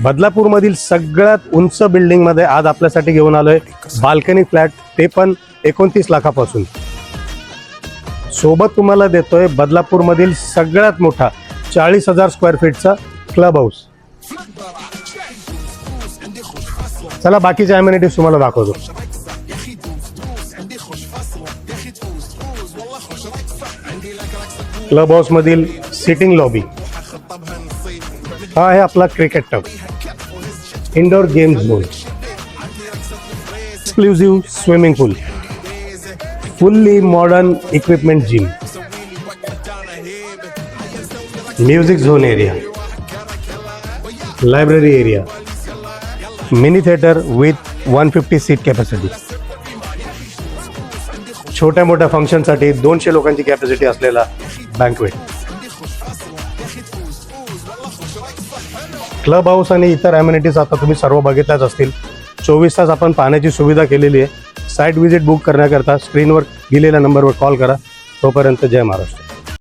बदलापूरमधील सगळ्यात उंच बिल्डिंगमध्ये आज आपल्यासाठी घेऊन आलोय बाल्कनी फ्लॅट, ते पण 29 लाखापासून. सोबत तुम्हाला देतोय बदलापूरमधील सगळ्यात मोठा 40,000 स्क्वेअर फीटचा क्लब हाऊस. चला बाकीच्या अमेनिटीज तुम्हाला दाखवतो. क्लब हाऊस मधील सिटिंग लॉबी, हा आहे आपला cricket tub, indoor games zone, exclusive swimming pool, fully modern equipment gym, music zone area, library area, mini theatre with 150 seat capacity, छोट्या मोठ्या फंक्शनसाठी 200 लोकांची कॅपॅसिटी असलेला बँकवेट. क्लब हाऊस आणि इतर ॲम्युनिटीज आता तुम्ही सर्व बघितल्याच असतील. 24 तास आपण पाहण्याची सुविधा केलेली आहे. साईट व्हिजिट बुक करण्याकरता स्क्रीनवर दिलेल्या नंबरवर कॉल करा. तोपर्यंत जय महाराष्ट्र.